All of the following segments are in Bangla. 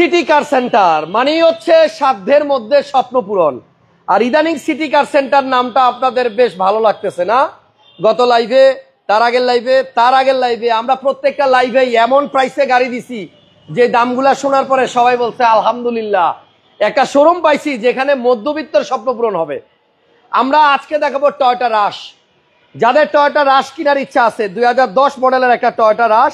সিটি কার সেন্টার মানেই হচ্ছে সাধ্যের মধ্যে স্বপ্ন পূরণ। আর ইদানিং সিটি কার সেন্টার নামটা আপনাদের বেশ ভালো লাগতেছে না? গত লাইভে, তার আগের লাইভে আমরা প্রত্যেকটা লাইভে এমন প্রাইসে গাড়ি দিছি যে দামগুলা শোনার পরে সবাই বলছে আলহামদুলিল্লাহ, একটা শোরুম পাইছি যেখানে মধ্যবিত্তের স্বপ্ন পূরণ হবে। আমরা আজকে দেখাবো টয়োটা রাশ। যাদের টয়োটা রাশ কেনার ইচ্ছা আছে, 2010 মডেলের একটা টয়োটা রাশ,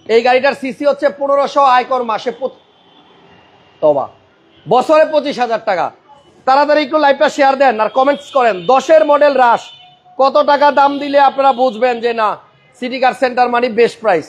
এই গাড়িটার সিসি হচ্ছে 1500, আয়কর মাসে বছরে 25,000 টাকা। তাড়াতাড়ি একটু লাইভটা শেয়ার দেন আর কমেন্টস করেন 10-এর মডেল রাশ কত টাকা দাম দিলে আপনারা বুঝবেন যে না সিটি কার সেন্টার মানে বেস্ট প্রাইস।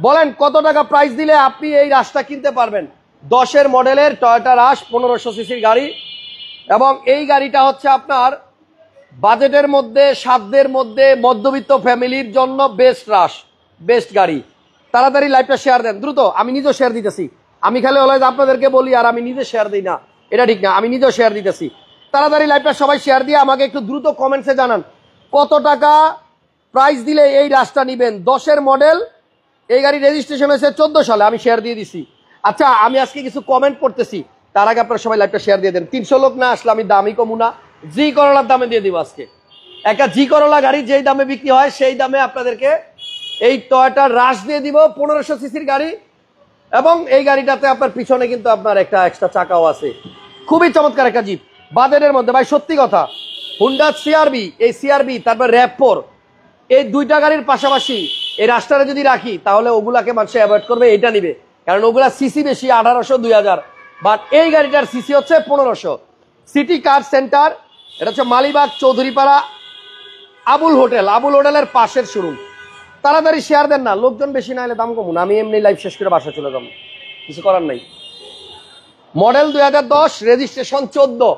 বলেন কত টাকা প্রাইস দিলে আপনি এই রাশটা কিনতে পারবেন। 10-এর মডেলের টয়োটা রাশ 1500 সিসির গাড়ি, এবং এই গাড়িটা হচ্ছে আপনার বাজেটের মধ্যে, সাধ্যের মধ্যে, মধ্যবিত্ত ফ্যামিলির জন্য বেস্ট রাশ, বেস্ট গাড়ি। তাড়াতাড়ি লাইভটা শেয়ার দেন দ্রুত। আমি নিজেও শেয়ার দিতেছি, আমি খালি অলওয়েজ আপনাদেরকে বলি আর আমি নিজে শেয়ার দিই না, এটা ঠিক না। আমি নিজেও শেয়ার দিতেছি। তাড়াতাড়ি লাইভটা সবাই শেয়ার দিয়ে আমাকে একটু দ্রুত কমেন্টসে জানান কত টাকা প্রাইস দিলে এই রাশটা নিবেন। 10-এর মডেল, এই গাড়ি রেজিস্ট্রেশন হয়েছে 14 সালে, আমি শেয়ার দিয়ে দিছি। আচ্ছা, আমি আজকে কিছু কমেন্ট পড়তেছি, তার আগে আপনারা সবাই লাইভটা শেয়ার দিয়ে দেন। 300 লোক না আসলে আমি দামই কমু না, জি করলার দামে দিয়ে দিব আজকে। একটা জি করলা গাড়ি যেই দামে বিক্রি হয় সেই দামে আপনাদেরকে এই টয়োটা রাশ দিয়ে দিব, 1500 সিসির গাড়ি। এবং এই গাড়িটাতে আপনার পিছনে কিন্তু আপনার একটা এক্সট্রা চাকাও আছে, খুবই চমৎকার একটা জিপ বাজেটের মধ্যে। ভাই সত্যি কথা, হুন্ডা সিআরবি, এই সিআরবি তারপর র‍্যাভ4, এই দুইটা গাড়ির পাশাপাশি এই রাস্তাটা যদি রাখি তাহলে ওগুলাকে মানুষ অ্যাভয়েড করবে, এটা নিবে, কারণ ওগুলা সিসি বেশি 1800, 2000, বাট এই গাড়িটার সিসি হচ্ছে 1500। সিটি কার সেন্টার, এটা হচ্ছে মালিবাগ চৌধুরীপাড়া আবুল হোটেলের পাশের শোরুম। তাড়াতাড়ি শেয়ার দেন না, লোকজন বেশি না হলে দাম কমুন। আমি এমনি লাইভ শেষ করে বাসা চলে যাবো, কিছু করার নাই। মডেল 2010, রেজিস্ট্রেশন 14,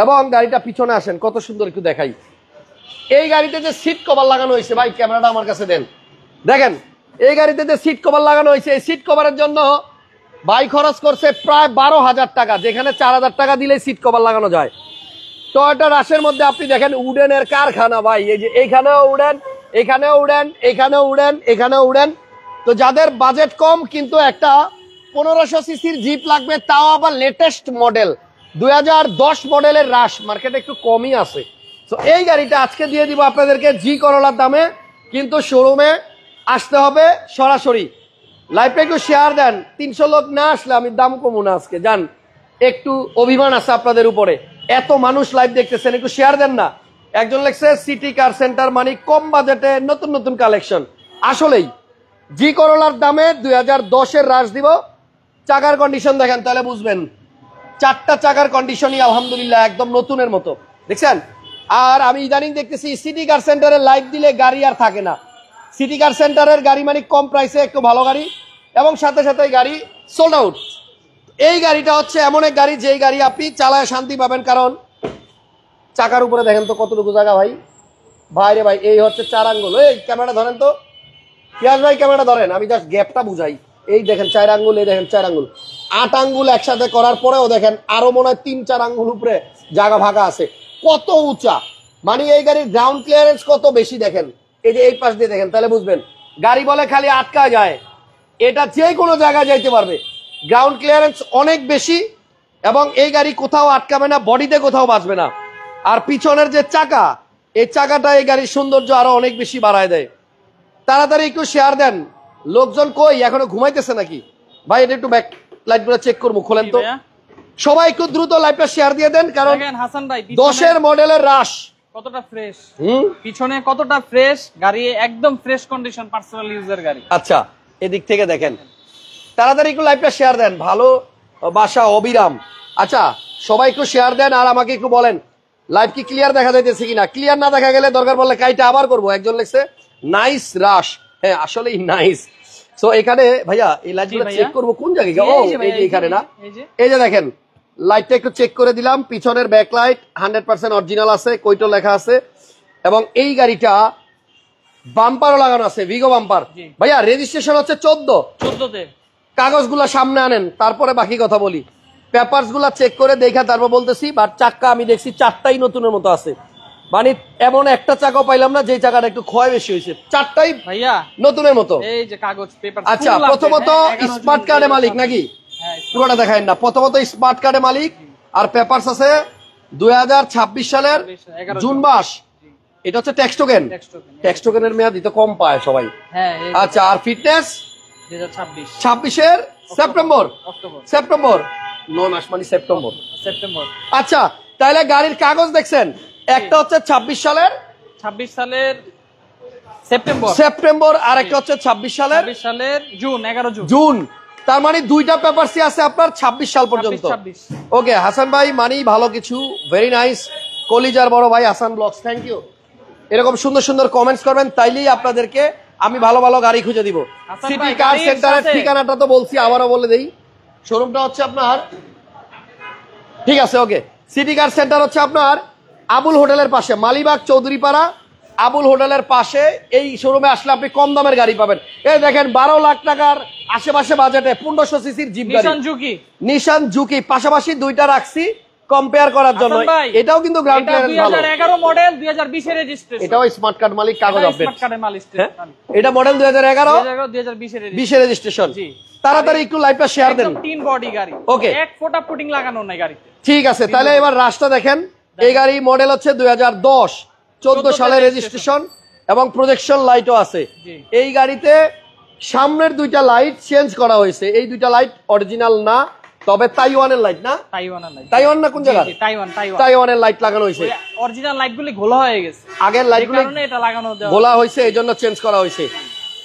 এবং গাড়িটা পিছনে আসেন কত সুন্দর একটু দেখাই। এই গাড়িতে যে সিট কভার লাগানো হয়েছে, ভাই ক্যামেরাটা আমার কাছে দেন, দেখেন এই গাড়িতে যে সিট কভার লাগানো হয়েছে, এই সিট কভারের জন্য ভাই খরচ করছে প্রায় 12,000 টাকা, যেখানে 4,000 টাকা দিলে সিট কভার লাগানো যায়। টয়োটা রাশের মধ্যে আপনি দেখেন উডেনের কারখানা ভাই, এই যে এইখানেও উডেন, এখানেও উডেন, এখানেও উডেন, এখানেও উডেন। তো যাদের বাজেট কম কিন্তু একটা 1500 সিসির জিপ লাগবে, তাও আবার লেটেস্ট মডেল 2010 মডেলের রাশ, মার্কেটে একটু কমই আছে। তো এই গাড়িটা আজকে দিয়ে দিব আপনাদেরকে জি করলার দামে, কিন্তু শোরুমে আসতে হবে সরাসরি। লাইভে একটু শেয়ার দেন, 300 লোক না আসলে আমি দাম কমু না আজকে, জান একটু অভিমান আছে আপনাদের উপরে, এত মানুষ লাইভ দেখতেছেন, একটু শেয়ার দেন না। একজন লেখছে সিটি কার সেন্টার মানে কম বাজেটে নতুন নতুন কালেকশন। আসলেই জি করলার দামে 2010-এর রাশ দিব। চাকার কন্ডিশন দেখেন তাহলে বুঝবেন, 4টা চাকার কন্ডিশনই আলহামদুলিল্লাহ একদম নতুনের মতো, দেখছেন। আর আমি ইদানিং দেখতেছি সিটি কার সেন্টারে লাইভ দিলে গাড়ি আর থাকে না। সিটি কার সেন্টারের গাড়ি মানে কম প্রাইসে একটু ভালো গাড়ি, এবং সাথে সাথে গাড়ি সোল্ড আউট। এই গাড়িটা হচ্ছে এমন এক গাড়ি যেই গাড়ি আপনি চালায় শান্তি পাবেন, কারণ চাকার উপরে দেখেন তো কতটুকু জায়গা ভাই, ভাইরে ভাই, এই হচ্ছে 4 আঙ্গুল। এই ক্যামেরাটা ধরেন তো, পিয়াজ ভাই ক্যামেরাটা ধরেন, আমি জাস্ট গ্যাপটা বুঝাই। এই দেখেন 4 আঙ্গুল, এই দেখেন 4 আঙ্গুল, 8 আঙ্গুল একসাথে করার পরেও দেখেন আরো মনে হয় 3-4 আঙ্গুল উপরে জায়গা ভাগা আছে। কত উঁচা, মানে এই গাড়ির গ্রাউন্ড ক্লিয়ারেন্স কত বেশি দেখেন। এই যে এই পাশ দিয়ে দেখেন তাহলে বুঝবেন। গাড়ি বলে খালি আটকা যায়, এটা যে কোনো জায়গায় যাইতে পারবে, গ্রাউন্ড ক্লিয়ারেন্স অনেক বেশি, এবং এই গাড়ি কোথাও আটকাবে না, বডিতে কোথাও বাঁচবে না। আর পিছনের যে চাকা, এই চাকাটা এই গাড়ির সৌন্দর্য আরো অনেক বেশি বাড়ায় দেয়। তাড়াতাড়ি একটু শেয়ার দেন, লোকজন কই, এখনো ঘুমাইতেছে নাকি? ভাই এটা একটু ব্যাক লাইট গুলো চেক করবো, খোলেন তো সবাই, একটু দ্রুত লাইভটা শেয়ার দিয়ে দেন, কারণ হাসান ভাই 10-এর মডেলের রাশ কতটা ফ্রেশ, পিছনে কতটা ফ্রেশ গাড়ি, একদম ফ্রেশ কন্ডিশন, পার্সোনাল ইউজার গাড়ি। আচ্ছা, এদিক থেকে দেখেন, তাড়াতাড়ি একটু লাইভটা শেয়ার দেন, ভালো বাসা অবিরাম। আচ্ছা সবাই একটু শেয়ার দেন আর আমাকে একটু বলেন লাইভ কি ক্লিয়ার দেখা যাইতেছে কিনা। ক্লিয়ার না দেখা গেলে দরকার পড়লে কাইটা আবার করবো। একজন লিখছে নাইস রাশ, হ্যাঁ আসলেই নাইস। সো এখানে ভাইয়া এই লাইটগুলো চেক করবো কোন জায়গায়, ও এই যে এখানে না, এই যে দেখেন লাইটটা একটু চেক করে দিলাম, পিছনের ব্যাক লাইট 100% অরিজিনাল আছে, কইটো লেখা আছে, এবং এই গাড়িটা বাম্পারও লাগানো আছে, ভিগো বাম্পার। ভাইয়া রেজিস্ট্রেশন হচ্ছে 14-তে, কাগজগুলা সামনে আনেন তারপরে বাকি কথা বলি। পেপারস গুলা চেক করে দেখা তারপর বলতেছি। বাট চাক্কা আমি দেখছি 4টাই নতুনের মতো আছে, মানে এমন একটা চাকাও পাইলাম না যে চাকাটা একটু ক্ষয় বেশি হয়েছে, 4টাই ভাইয়া নতুনের মতো। এই যে কাগজ পেপার। আচ্ছা প্রথমত স্মার্ট কার্ডে মালিক নাকি? হ্যাঁ, পুরোটা দেখায় না। প্রথমত স্মার্ট কার্ডে মালিক, আর পেপারস আছে 2026 সালের 11 জুন মাস। এটা হচ্ছে ট্যাক্স টোকেন। ট্যাক্স টোকেনের মেয়াদ দিতে কম পায় সবাই। হ্যাঁ, আচ্ছা, আর ফিটনেস 2026 26-এর সেপ্টেম্বর। অক্টোবর সেপ্টেম্বর 9 মাস মানে সেপ্টেম্বর। সেপ্টেম্বর। আচ্ছা, তাহলে গাড়ির কাগজ দেখছেন, একটা হচ্ছে 26 সালের সেপ্টেম্বর, আর একটা হচ্ছে 26 সালের জুন, 11 জুন। তার মানে দুইটা পেপারসই আছে আপনার 26 সাল পর্যন্ত। 26। ওকে হাসান ভাই, মানি ভালো কিছু, ভেরি নাইস। কলিজার বড় ভাই হাসান ব্লগস, থ্যাংক ইউ। এরকম সুন্দর সুন্দর কমেন্টস করবেন, তাইলেই আপনাদেরকে আমি ভালো ভালো গাড়ি খুঁজে দিব। হাসান সিটি ভাই, কার গাড়ির সেন্টারের সাথে- ঠিকানাটা তো বলছি, আবারও বলে দেই। শোরুমটা হচ্ছে আপনার, ঠিক আছে ওকে, সিটি কার সেন্টার হচ্ছে আপনার আবুল হোটেলের পাশে, মালিবাগ চৌধুরীপাড়া আবুল হোটেলের পাশে। এই শোরুমে আসলে আপনি কম দামের গাড়ি পাবেন। এই দেখেন 12 লাখ টাকার আশেপাশে বাজেটে 1500 সিসির জিপ গাড়ি, নিশান জুকি। পাশাপাশি দুইটা রাখছি কম্পেয়ার করার জন্য। হাসান ভাই, এটাও কিন্তু গ্রাউন্ড এটা ক্লিয়ারেন্স ভালো। 2011 মডেল, 2020 এর রেজিস্ট্রেশন। এটাও স্মার্ট কার্ড মালিক, কাগজ আপডেট। স্মার্ট কার্ডের মাল হ্যাঁ, স্টেশন। এটা মডেল 2011, 2020 এর 20 এর রেজিস্ট্রেশন। জি। তাড়াতাড়ি একটু লাইভটা শেয়ার দেন। একদম টিন বডি গাড়ি। ওকে। এক ফোঁটা পুটিং লাগানো নাই গাড়িতে। ঠিক আছে, তাহলে এবার রাশটা দেখেন। এই গাড়ি মডেল হচ্ছে 2010, 14 সালের রেজিস্ট্রেশন এবং প্রজেকশন লাইটও আছে। জি। এই গাড়িতে সামনের দুইটা লাইট চেঞ্জ করা হয়েছে। এই দুইটা লাইট অরিজিনাল না, তবে তাইওয়ানের লাইট না, তাইওয়ানের লাইট। তাইওয়ান না কোন জায়গা, তাইওয়ান। তাইওয়ানের লাইট লাগানো হয়েছে। অরিজিনাল লাইটগুলি ঘোলা হয়ে গেছে, আগের এই লাইটগুলো কারণে এটা লাগানো দেওয়া। বলা হয়েছে, এই জন্য চেঞ্জ করা হয়েছে।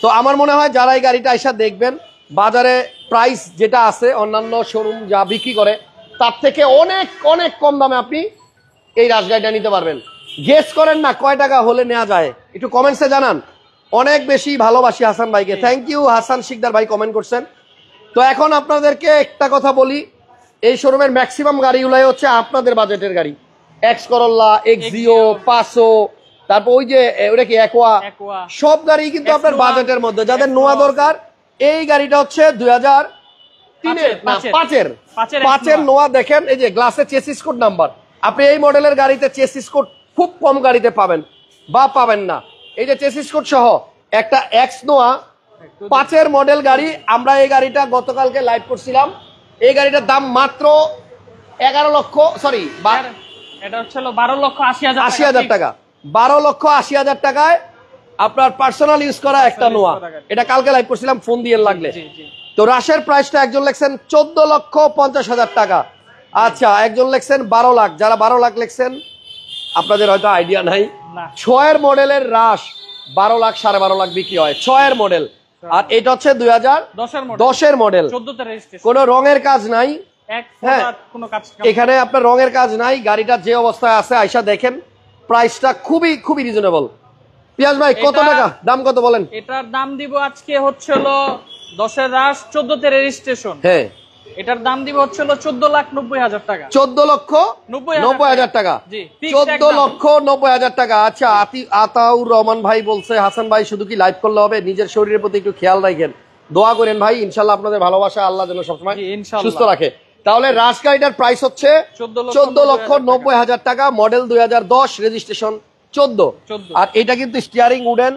তো আমার মনে হয় যারা এই গাড়িটা আইসা দেখবেন, বাজারে প্রাইস যেটা আছে অন্যান্য শোরুম যা বিক্রি করে তার থেকে অনেক অনেক কম দামে আপনি এই রাশ গাড়িটা নিতে পারবেন। গেস করেন না কয় টাকা হলে নেওয়া যায়, একটু কমেন্টসে জানান। অনেক বেশি ভালোবাসি হাসান ভাইকে, থ্যাংক ইউ। হাসান শিকদার ভাই কমেন্ট করছেন। তো এখন আপনাদেরকে একটা কথা বলি, এই শোরুমের ম্যাক্সিমাম গাড়িগুলাই হচ্ছে আপনাদের বাজেটের গাড়ি। এক্স করোলা, এক্সিও, পাসো, তারপর ওই যে ওটা কি অ্যাকোয়া, Aqua, সব গাড়ি কিন্তু আপনার X-Noah, বাজেটের মধ্যে। যাদের X-Noah নোয়া দরকার, এই গাড়িটা হচ্ছে 2003-এর না পাঁচের 5-এর X-Noah। নোয়া। দেখেন এই যে গ্লাসে চেসিস কোড নাম্বার। আপনি এই মডেলের গাড়িতে চেসিস কোড খুব কম গাড়িতে পাবেন বা পাবেন না। এই যে চেসিস কোড সহ একটা এক্স নোয়া 5-এর মডেল গাড়ি। আমরা এই গাড়িটা গতকালকে লাইভ করছিলাম। এই গাড়িটার দাম মাত্র 11 লক্ষ, সরি এটা হচ্ছে 12,80,000 80,000 টাকা। 12,80,000 টাকায় আপনার পার্সোনাল ইউজ করা একটা নোয়া। এটা কালকে লাইভ করছিলাম, ফোন দিয়ে লাগলে। জি, জি। তো রাশের প্রাইসটা একজন লেখছেন 14,50,000 টাকা। আচ্ছা, একজন লেখছেন 12 লাখ। যারা 12 লাখ লেখছেন আপনাদের হয়তো আইডিয়া নাই। না। 6-এর মডেলের রাশ 12 লাখ 12.5 লাখ বিক্রি হয়, 6-এর মডেল। আর এটা হচ্ছে 2010-এর মডেল। 14 তে রেজিস্ট্রেশন। কোনো রঙের কাজ নাই, এক হ্যাঁ, ফোঁটা কোনো কাজ এখানে আপনার রঙের কাজ নাই। গাড়িটা যে অবস্থায় আছে আইসা দেখেন। প্রাইসটা খুবই খুবই রিজনেবল। পিয়াস ভাই কত টাকা, দাম কত বলেন? এটার দাম দিব আজকে হচ্ছে হলো 10-এর রাশ, 14 তে রেজিস্ট্রেশন। হ্যাঁ, এটার দাম দিব হচ্ছে হলো 14,90,000 টাকা। 14,90,000 টাকা। জি, fixed 14,90,000 টাকা। আচ্ছা, আতাউর রহমান ভাই বলছে, হাসান ভাই শুধু কি লাইভ করলে হবে, নিজের শরীরের প্রতি একটু খেয়াল রাখেন, দোয়া করেন ভাই। ইনশাল্লাহ আপনাদের ভালোবাসা আল্লাহ যেন সবসময় জি, ইনশাআল্লাহ। সুস্থ রাখে। তাহলে রাশ গাড়িটার প্রাইস হচ্ছে 14,90,000 টাকা, মডেল 2010, রেজিস্ট্রেশন 14। আর এটা কিন্তু স্টিয়ারিং উডেন,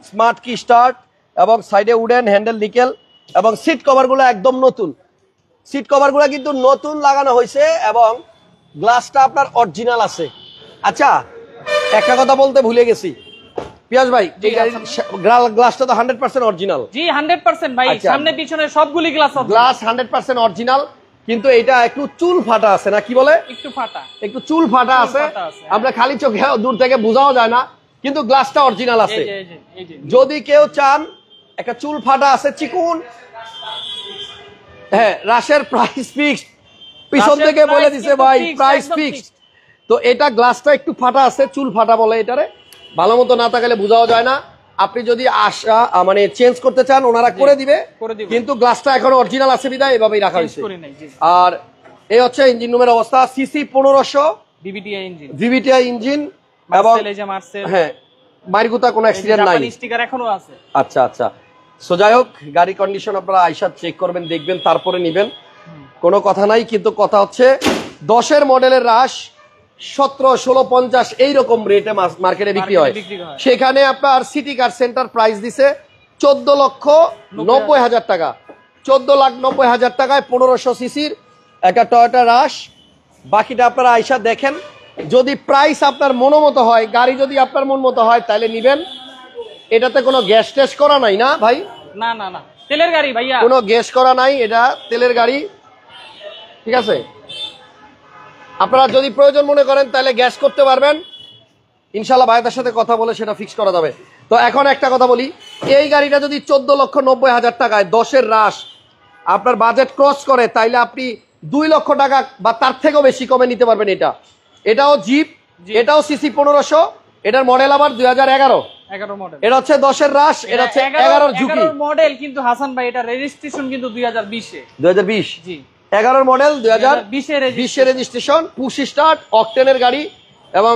স্মার্ট কি স্টার্ট এবং সাইডে উডেন, হ্যান্ডেল নিকেল এবং সিট কভার গুলো একদম নতুন। সিট কভার গুলো কিন্তু নতুন লাগানো হয়েছে এবং গ্লাসটা আপনার অরিজিনাল আছে। আচ্ছা, একটা কথা বলতে ভুলে গেছি, পিয়াস ভাই, এই গাড়ির গ্লাসটা তো 100% অরিজিনাল। জি, 100% ভাই। আচ্ছা। সামনে পিছনে সবগুলি গ্লাস আছে। গ্লাস 100% অরিজিনাল, কিন্তু এটা একটু চুল ফাটা আছে না, কি বলে, একটু ফাটা। একটু চুল ফাটা আছে। ফাটা আছে, আমরা খালি চোখে দূর থেকে বোঝাও যায় না, কিন্তু গ্লাসটা অরিজিনাল আছে। এই যে যদি কেউ চান, একটা চুল ফাটা আছে চিকুন, হ্যাঁ, রাশের প্রাইস ফিক্সড, পিছন রাশের থেকে বলে price দিছে কিন্তু ভাই fixed, প্রাইস একদম ফিক্সড। তো এটা গ্লাসটা একটু ফাটা আছে, চুল ফাটা বলে এটারে, ভালো মতো না থাকলে বোঝাও যায় না। আপনি যদি মানে চেঞ্জ করতে চান ওনারা করে দিবে, কিন্তু গ্লাসটা এখনো অরিজিনাল আছে বিদায় এভাবেই রাখা হয়েছে। আর এই হচ্ছে ইঞ্জিন রুমের অবস্থা, সিসি 1500 ভিভিটিআই ইঞ্জিন এবং হ্যাঁ, মাইরগুতা কোনো অ্যাক্সিডেন্ট নাই, স্টিকার এখনো আছে। আচ্ছা আচ্ছা। সো যাই হোক, গাড়ি কন্ডিশন আপনারা আইসা চেক করবেন, দেখবেন, তারপরে নিবেন, কোনো কথা নাই। কিন্তু কথা হচ্ছে 10-এর মডেলের রাশ 17, 16, 50 এইরকম রেটে মার্কেটে বিক্রি হয়। সেখানে আপনার সিটি কার সেন্টার প্রাইস দিছে 14,90,000 টাকা। 14,90,000 টাকায় 1500 সিসির একটা টয়োটা রাশ। বাকিটা আপনারা আইসা দেখেন, যদি প্রাইস আপনার মনোমতো হয়, গাড়ি যদি আপনার মন মতো হয় তাহলে নিবেন। এটাতে কোনো গ্যাস টেস্ট করা নাই না ভাই? না না না, তেলের গাড়ি ভাইয়া, কোনো গ্যাস করা নাই, এটা তেলের গাড়ি, ঠিক আছে? আপনারা যদি প্রয়োজন মনে করেন তাহলে গ্যাস করতে পারবেন, ইনশাল্লাহ ভাইদের সাথে কথা বলে সেটা ফিক্স করা যাবে। তো এখন একটা কথা বলি, এই গাড়িটা যদি 14,90,000 টাকায় 10-এর রাশ আপনার বাজেট ক্রস করে, তাইলে আপনি 2 লক্ষ টাকা বা তার থেকেও বেশি কমে নিতে পারবেন। এটাও জিপ, এটাও সিসি 1500, এটার মডেল আবার 2011 মডেল। এটা হচ্ছে 10-এর রাশ, এটা হচ্ছে 11-র ঝুঁকি মডেল। কিন্তু হাসান ভাই এটা রেজিস্ট্রেশন কিন্তু 2020 2020 জি, 11-র মডেল 2020 এর রেজিস্ট্রেশন, পুশ স্টার্ট, অকটেনের গাড়ি, এবং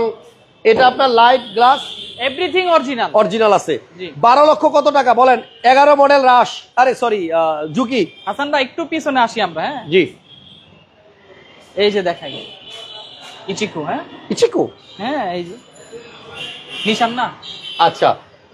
এটা আপনার লাইট গ্লাস এভরিথিং অরিজিনাল আছে। 12 লক্ষ কত টাকা বলেন? 11 মডেল রাশ, আরে সরি ঝুঁকি। হাসান ভাই একটু পিছনে আসি আমরা। হ্যাঁ জি, এই যে দেখাই ইচিকো। হ্যাঁ ইচিকো, হ্যাঁ এই যে নিশান না। আচ্ছা,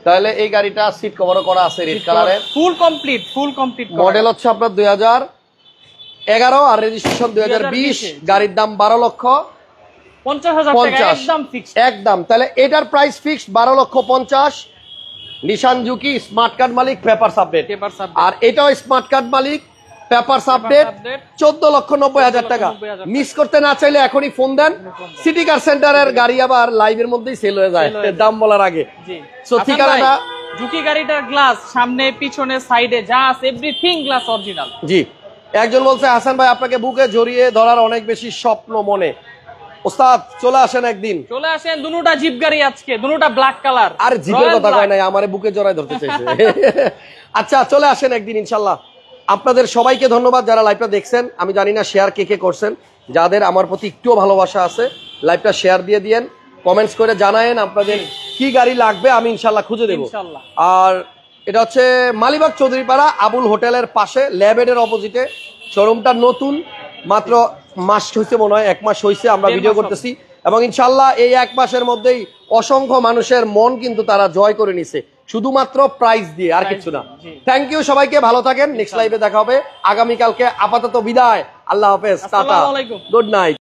তাহলে এই গাড়িটা সিট কভারও করা আছে রেড কালারের, ফুল কমপ্লিট। মডেল হচ্ছে আপনার 2011 আর রেজিস্ট্রেশন 2020। গাড়ির দাম 12,50,000 টাকা একদম ফিক্সড, একদম। তাহলে এটার প্রাইস ফিক্সড 12,50,000। নিশান জুকি, স্মার্ট কার্ড মালিক, পেপারস আপডেট। আর এটাও স্মার্ট কার্ড মালিক, পেপারস আপডেট, 14,90,000 টাকা। মিস করতে না চাইলে এখনই ফোন দেন। সিটি কার সেন্টারের গাড়ি আবার লাইভের মধ্যেই সেল হয়ে যায় দাম বলার আগে। সো ঠিকানাটা, জুকি গাড়িটার গ্লাস সামনে পিছনে সাইডে যা আছে এভরিথিং গ্লাস অরিজিনাল। জি, একজন বলছে হাসান ভাই আপনাকে বুকে জড়িয়ে ধরার অনেক বেশি স্বপ্ন মনে। ওস্তাদ চলে আসেন একদিন, চলে আসেন। দুটোটা জিপ গাড়ি আজকে, দুটোটা ব্ল্যাক কালার। আর জিপের কথা কয় নাই, আমারে বুকে জড়ায় ধরতে চাইছে। আচ্ছা চলে আসেন একদিন ইনশাল্লাহ। আপনাদের সবাইকে ধন্যবাদ যারা লাইভটা দেখছেন। আমি জানি না শেয়ার কে করছেন, যাদের আমার প্রতি একটুও ভালোবাসা আছে লাইভটা শেয়ার দিয়ে দিয়েন, কমেন্টস করে জানায়েন আপনাদের কি গাড়ি লাগবে, আমি ইনশাল্লাহ খুঁজে দেবো। আর এটা হচ্ছে মালিবাগ চৌধুরীপাড়া আবুল হোটেলের পাশে, ল্যাবেডের অপোজিটে। শোরুমটা নতুন, মাত্র মাস হয়েছে মনে হয়, 1 মাস হয়েছে আমরা ভিডিও করতেছি, এবং ইনশাল্লাহ এই 1 মাসের মধ্যেই অসংখ্য মানুষের মন কিন্তু তারা জয় করে নিছে, শুধুমাত্র প্রাইস দিয়ে, আর কিছু না। থ্যাংক ইউ সবাইকে, ভালো থাকেন। নেক্সট লাইভে দেখা হবে আগামীকালকে। আপাতত বিদায়, আল্লাহ হাফেজ, টাটা, গুড নাইট।